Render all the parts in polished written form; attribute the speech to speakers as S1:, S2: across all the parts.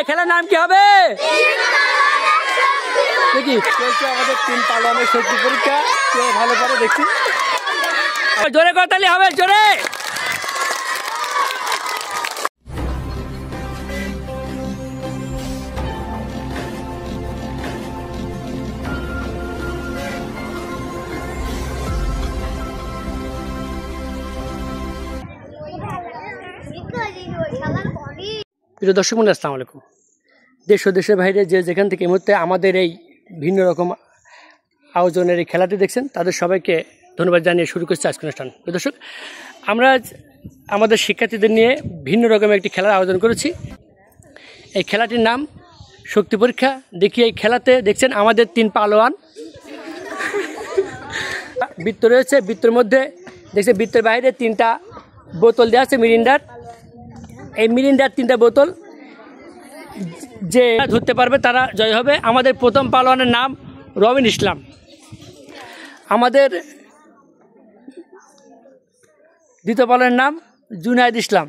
S1: খেলার নাম কি হবে? দেখি চলছে আমাদের 3 পালনের শক্তি পরীক্ষা, কে ভালো পারে দেখছি। জোরে করতালি হবে, জোরে। প্রিয় দর্শক মণ্ডলী, আসসালামু আলাইকুম। দেশ ও দেশের বাইরে যে যেখান থেকে এই মুহূর্তে আমাদের এই ভিন্ন রকম আয়োজনের এই খেলাটি দেখছেন, তাদের সবাইকে ধন্যবাদ জানিয়ে শুরু করছি আজকের অনুষ্ঠান। প্রিয় দর্শক, আমরা আমাদের শিক্ষার্থীদের নিয়ে ভিন্ন রকমের একটি খেলার আয়োজন করেছি। এই খেলাটির নাম শক্তি পরীক্ষা। দেখি এই খেলাতে দেখছেন আমাদের 3 পালোয়ান। বৃত্ত রয়েছে, বৃত্তের মধ্যে দেখছেন বৃত্তের বাইরে 3টা বোতল দেওয়া আছে মিরিন্ডার। এই মিরিন্ডার 3টা বোতল যে ধরতে পারবে তারা জয় হবে। আমাদের প্রথম পালোয়ানের নাম রবিন ইসলাম, আমাদের দ্বিতীয় পালোয়ানের নাম জুনায়েদ ইসলাম,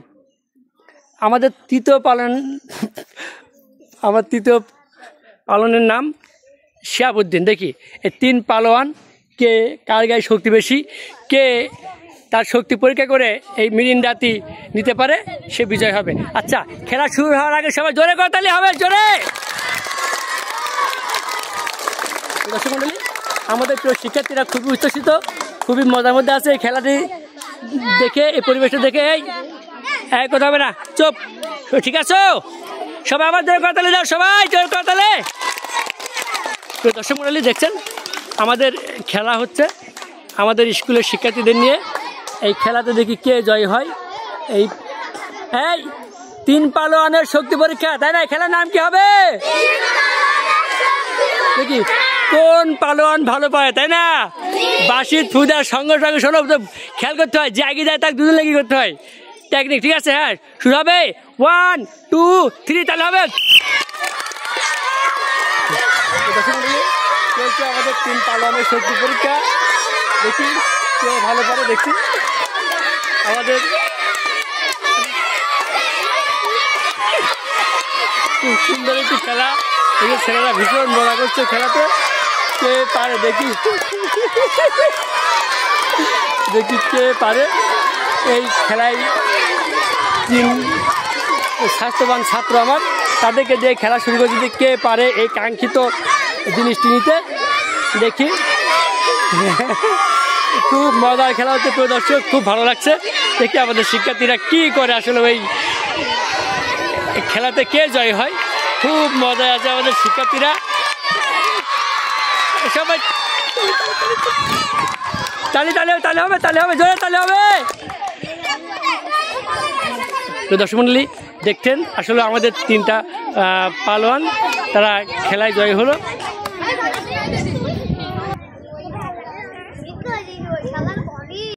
S1: আমাদের তৃতীয় পালোয়ানের নাম শিহাবুদ্দিন। দেখি এই 3 পালোয়ান কে কার গায়ে শক্তি বেশি, কে তার শক্তি পরীক্ষা করে এই মিরিন্ডাটি নিতে পারে, সে বিজয় হবে। আচ্ছা, খেলা শুরু হওয়ার আগে সবাই জোরে করতালি হবে, জোরে। দর্শক মণ্ডলী, আমাদের প্রিয় শিক্ষার্থীরা খুবই উচ্ছ্বসিত, খুবই মজার মধ্যে আছে এই খেলাটি দেখে, এই পরিবেশটা দেখে। এই কথা হবে না, চুপ, ঠিক আছে? সবাই আবার জোরে করতালি দাও, সবাই জোরে করতালি। প্রিয় দর্শক মণ্ডলী, দেখছেন আমাদের খেলা হচ্ছে আমাদের স্কুলের শিক্ষার্থীদের নিয়ে। এই খেলাতে দেখি কে জয় হয়। এই 3 পালোয়ানের শক্তি পরীক্ষা, তাই না? খেলার নাম কি হবে? দেখি কোন পালোয়ান ভালো পায়, তাই না? বাঁশির ফুদার সঙ্গে সঙ্গে শোনো, খেয়াল করতে হয়, যে আগে যায় তাকে দুজন লেগে করতে হয় টেকনিক, ঠিক আছে? হ্যাঁ, শুরু হবে 1 2 3, তাহলে হবে। চলছে আমাদের 3 পালোয়ানের শক্তি পরীক্ষা, দেখি কে ভালো পারে দেখছি। আমাদের খুব সুন্দর একটি খেলা, এই ছেলেরা ভীষণ মজা করছে খেলাতে, কে পারে দেখি কে পারে। এই খেলায় 3 স্বাস্থ্যবান ছাত্র আমার, তাদেরকে দিয়ে খেলা শুরু করছি যে কে পারে এই কাঙ্ক্ষিত জিনিসটি নিতে। দেখি খুব মজার খেলা হচ্ছে প্রিয় দর্শক, খুব ভালো লাগছে। দেখি আমাদের শিক্ষার্থীরা কি করে, আসলে ওই খেলাতে কে জয় হয়। খুব মজা আছে আমাদের শিক্ষার্থীরা, সবাই তালি তালি তালি হবে, তালি হবে, জোরে তালি হবে। প্রিয় দর্শক মণ্ডলী, দেখতেন আসলে আমাদের 3টা পালোয়ান তারা খেলায় জয় হলো।